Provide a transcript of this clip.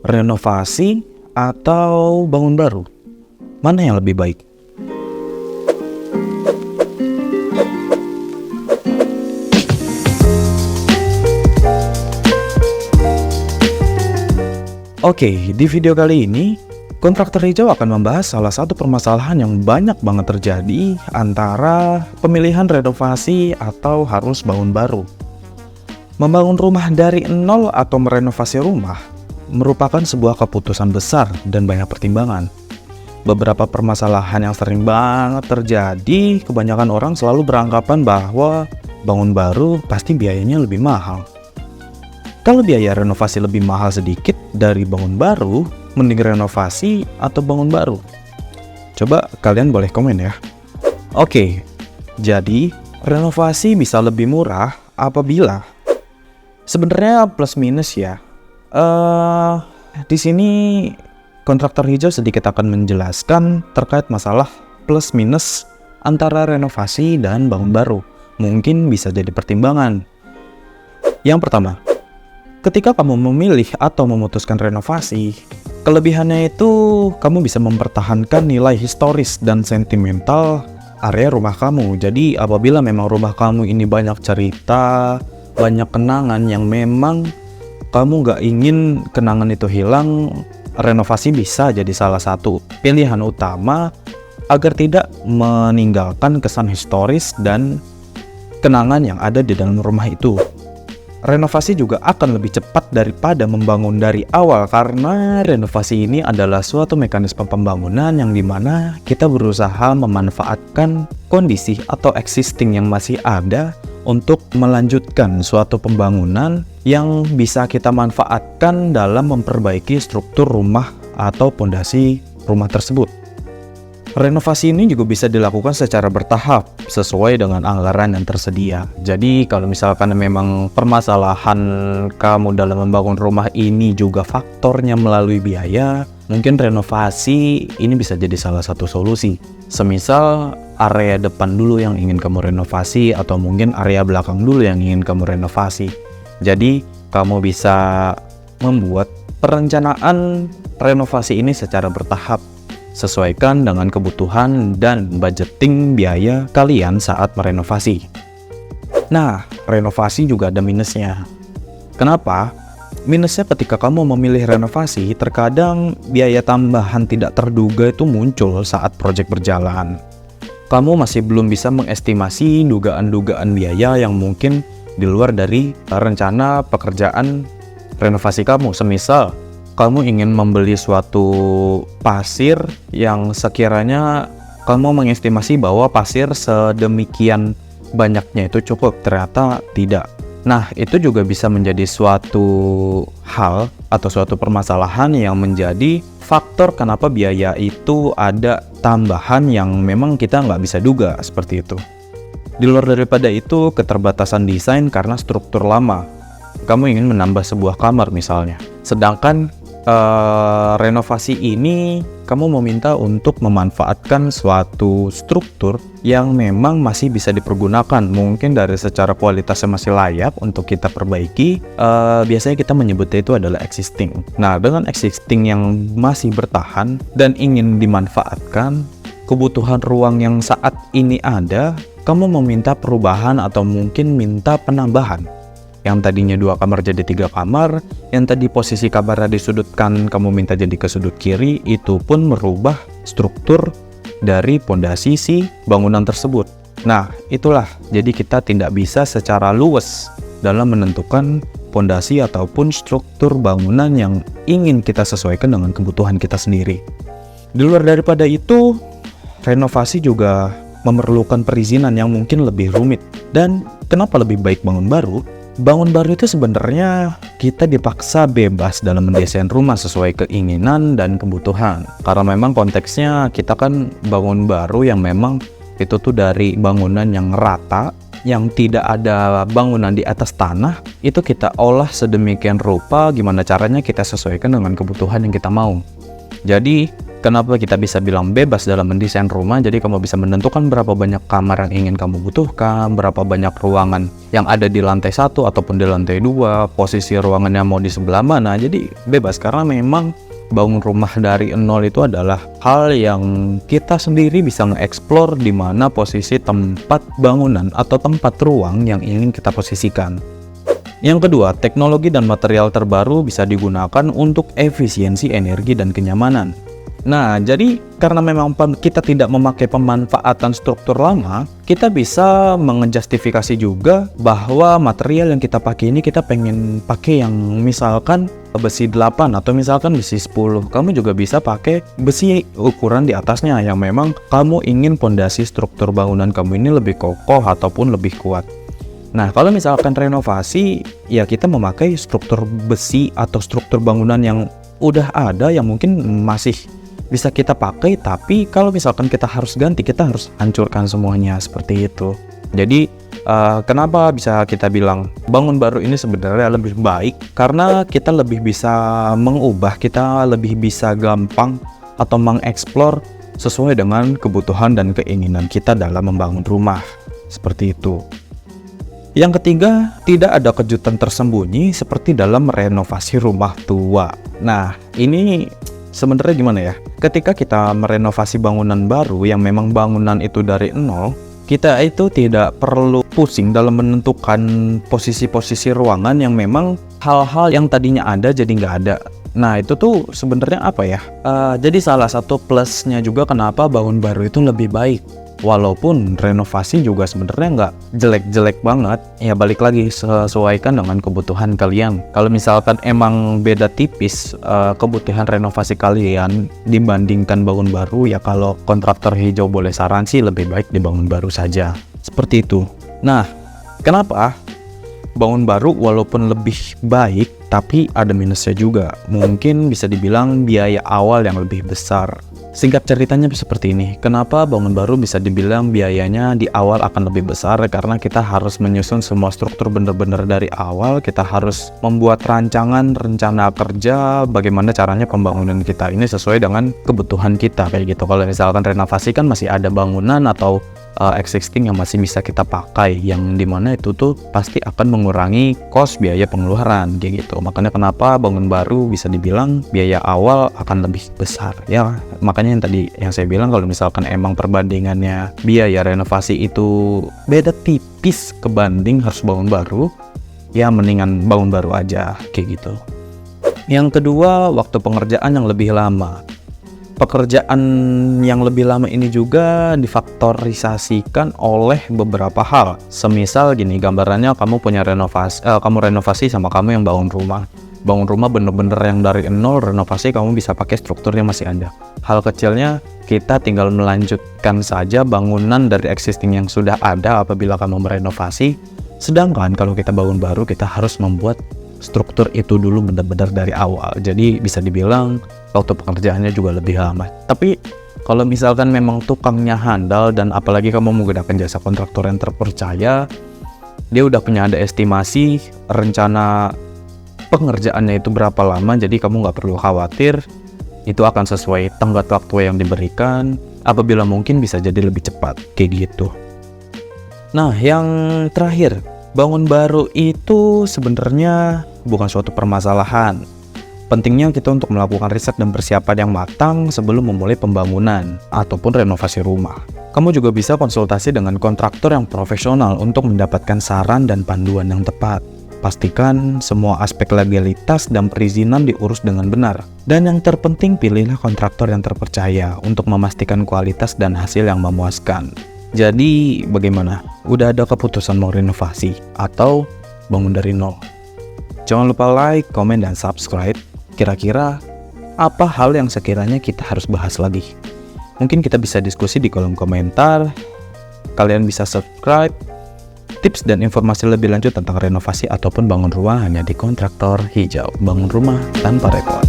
renovasi atau bangun baru? Mana yang lebih baik? Oke, di video kali ini Kontraktor Hijau akan membahas salah satu permasalahan yang banyak banget terjadi antara pemilihan renovasi atau harus bangun baru. Membangun rumah dari nol atau merenovasi rumah merupakan sebuah keputusan besar dan banyak pertimbangan. Beberapa permasalahan yang sering banget terjadi, kebanyakan orang selalu beranggapan bahwa bangun baru pasti biayanya lebih mahal. Kalau biaya renovasi lebih mahal sedikit dari bangun baru, mending renovasi atau bangun baru? Coba kalian boleh komen ya. Oke, jadi renovasi bisa lebih murah apabila sebenarnya plus minus ya. Di sini Kontraktor Hijau sedikit akan menjelaskan terkait masalah plus minus antara renovasi dan bangun baru. Mungkin bisa jadi pertimbangan. Yang pertama, ketika kamu memilih atau memutuskan renovasi, kelebihannya itu kamu bisa mempertahankan nilai historis dan sentimental area rumah kamu. Jadi apabila memang rumah kamu ini banyak cerita, banyak kenangan yang memang kamu gak ingin kenangan itu hilang, renovasi bisa jadi salah satu pilihan utama agar tidak meninggalkan kesan historis dan kenangan yang ada di dalam rumah itu. Renovasi juga akan lebih cepat daripada membangun dari awal karena renovasi ini adalah suatu mekanisme pembangunan yang dimana kita berusaha memanfaatkan kondisi atau existing yang masih ada untuk melanjutkan suatu pembangunan yang bisa kita manfaatkan dalam memperbaiki struktur rumah atau pondasi rumah tersebut. Renovasi ini juga bisa dilakukan secara bertahap sesuai dengan anggaran yang tersedia. Jadi kalau misalkan memang permasalahan kamu dalam membangun rumah ini juga faktornya melalui biaya, mungkin renovasi ini bisa jadi salah satu solusi. Semisal area depan dulu yang ingin kamu renovasi atau mungkin area belakang dulu yang ingin kamu renovasi. Jadi kamu bisa membuat perencanaan renovasi ini secara bertahap, sesuaikan dengan kebutuhan dan budgeting biaya kalian saat merenovasi. Nah, renovasi juga ada minusnya. Kenapa? Minusnya ketika kamu memilih renovasi, terkadang biaya tambahan tidak terduga itu muncul saat proyek berjalan. Kamu masih belum bisa mengestimasi dugaan-dugaan biaya yang mungkin di luar dari rencana pekerjaan renovasi kamu. Semisal kamu ingin membeli suatu pasir yang sekiranya kamu mengestimasi bahwa pasir sedemikian banyaknya itu cukup, ternyata tidak. Nah, itu juga bisa menjadi suatu hal atau suatu permasalahan yang menjadi faktor kenapa biaya itu ada tambahan yang memang kita nggak bisa duga seperti itu. Di luar daripada itu, keterbatasan desain karena struktur lama. Kamu ingin menambah sebuah kamar misalnya, sedangkan renovasi ini kamu meminta untuk memanfaatkan suatu struktur yang memang masih bisa dipergunakan, mungkin dari secara kualitasnya masih layak untuk kita perbaiki. Biasanya kita menyebutnya itu adalah existing. Nah, dengan existing yang masih bertahan dan ingin dimanfaatkan, kebutuhan ruang yang saat ini ada, kamu meminta perubahan atau mungkin minta penambahan. Yang tadinya 2 kamar jadi 3 kamar, yang tadi posisi kamarnya di sudut kanan kamu minta jadi ke sudut kiri, itu pun merubah struktur dari pondasi si bangunan tersebut. Nah, itulah, jadi kita tidak bisa secara luwes dalam menentukan pondasi ataupun struktur bangunan yang ingin kita sesuaikan dengan kebutuhan kita sendiri. Di luar daripada itu, renovasi juga memerlukan perizinan yang mungkin lebih rumit. Dan kenapa lebih baik bangun baru? Bangun baru itu sebenarnya kita dipaksa bebas dalam mendesain rumah sesuai keinginan dan kebutuhan. Karena memang konteksnya kita kan bangun baru yang memang itu tuh dari bangunan yang rata, yang tidak ada bangunan di atas tanah, itu kita olah sedemikian rupa gimana caranya kita sesuaikan dengan kebutuhan yang kita mau. Jadi Kenapa kita bisa bilang bebas dalam mendesain rumah? Jadi kamu bisa menentukan berapa banyak kamar yang ingin kamu butuhkan, berapa banyak ruangan yang ada di lantai 1 ataupun di lantai 2, posisi ruangannya mau di sebelah mana. Jadi bebas, karena memang bangun rumah dari nol itu adalah hal yang kita sendiri bisa nge-explore di mana posisi tempat bangunan atau tempat ruang yang ingin kita posisikan. Yang kedua, teknologi dan material terbaru bisa digunakan untuk efisiensi energi dan kenyamanan. Nah, jadi karena memang kita tidak memakai pemanfaatan struktur lama, kita bisa mengejustifikasi juga bahwa material yang kita pakai ini kita pengen pakai yang misalkan besi 8 atau misalkan besi 10. Kamu juga bisa pakai besi ukuran di atasnya yang memang kamu ingin pondasi struktur bangunan kamu ini lebih kokoh ataupun lebih kuat. Nah, kalau misalkan renovasi, ya kita memakai struktur besi atau struktur bangunan yang udah ada yang mungkin masih bisa kita pakai, tapi kalau misalkan kita harus ganti, kita harus hancurkan semuanya seperti itu. Jadi kenapa bisa kita bilang bangun baru ini sebenarnya lebih baik? Karena kita lebih bisa mengubah, kita lebih bisa gampang atau mengeksplor sesuai dengan kebutuhan dan keinginan kita dalam membangun rumah. Seperti itu. Yang ketiga, tidak ada kejutan tersembunyi seperti dalam renovasi rumah tua. Nah, ini sebenarnya gimana ya? Ketika kita merenovasi bangunan baru yang memang bangunan itu dari nol, kita itu tidak perlu pusing dalam menentukan posisi-posisi ruangan yang memang hal-hal yang tadinya ada jadi nggak ada. Nah, itu tuh sebenarnya apa ya? Jadi salah satu plusnya juga kenapa bangun baru itu lebih baik. Walaupun renovasi juga sebenarnya nggak jelek-jelek banget, ya balik lagi sesuaikan dengan kebutuhan kalian. Kalau misalkan emang beda tipis kebutuhan renovasi kalian dibandingkan bangun baru, ya kalau kontraktor hijau boleh saran sih lebih baik dibangun baru saja. Seperti itu. Nah, kenapa bangun baru walaupun lebih baik, tapi ada minusnya juga. Mungkin bisa dibilang biaya awal yang lebih besar. Singkat ceritanya seperti ini, kenapa bangun baru bisa dibilang biayanya di awal akan lebih besar? Karena kita harus menyusun semua struktur benar-benar dari awal, kita harus membuat rancangan, rencana kerja, bagaimana caranya pembangunan kita ini sesuai dengan kebutuhan kita, kayak gitu. Kalau misalkan renovasi kan masih ada bangunan atau existing yang masih bisa kita pakai, yang dimana itu tuh pasti akan mengurangi cost biaya pengeluaran kayak gitu. Makanya kenapa bangun baru bisa dibilang biaya awal akan lebih besar ya. Makanya yang tadi yang saya bilang, kalau misalkan emang perbandingannya biaya renovasi itu beda tipis kebanding harus bangun baru, ya mendingan bangun baru aja kayak gitu. Yang kedua, waktu pengerjaan yang lebih lama. Pekerjaan yang lebih lama ini juga difaktorisasikan oleh beberapa hal. Semisal gini, gambarannya kamu punya renovasi sama kamu yang bangun rumah. Bangun rumah bener-bener yang dari nol, renovasi kamu bisa pakai struktur yang masih ada. Hal kecilnya, kita tinggal melanjutkan saja bangunan dari existing yang sudah ada apabila kamu merenovasi. Sedangkan kalau kita bangun baru, kita harus membuat struktur itu dulu benar-benar dari awal. Jadi bisa dibilang waktu pekerjaannya juga lebih lama. Tapi kalau misalkan memang tukangnya handal dan apalagi kamu menggunakan jasa kontraktor yang terpercaya, dia udah punya ada estimasi rencana pengerjaannya itu berapa lama, jadi kamu nggak perlu khawatir, itu akan sesuai tenggat waktu yang diberikan. Apabila mungkin bisa jadi lebih cepat kayak gitu. Nah, yang terakhir, bangun baru itu sebenarnya bukan suatu permasalahan. Pentingnya kita untuk melakukan riset dan persiapan yang matang sebelum memulai pembangunan ataupun renovasi rumah. Kamu juga bisa konsultasi dengan kontraktor yang profesional untuk mendapatkan saran dan panduan yang tepat. Pastikan semua aspek legalitas dan perizinan diurus dengan benar. Dan yang terpenting, pilihlah kontraktor yang terpercaya untuk memastikan kualitas dan hasil yang memuaskan. Jadi bagaimana? Udah ada keputusan mau renovasi atau bangun dari nol? Jangan lupa like, komen, dan subscribe. Kira-kira apa hal yang sekiranya kita harus bahas lagi? Mungkin kita bisa diskusi di kolom komentar. Kalian bisa subscribe. Tips dan informasi lebih lanjut tentang renovasi ataupun bangun rumah hanya di Kontraktor Hijau. Bangun rumah tanpa repot.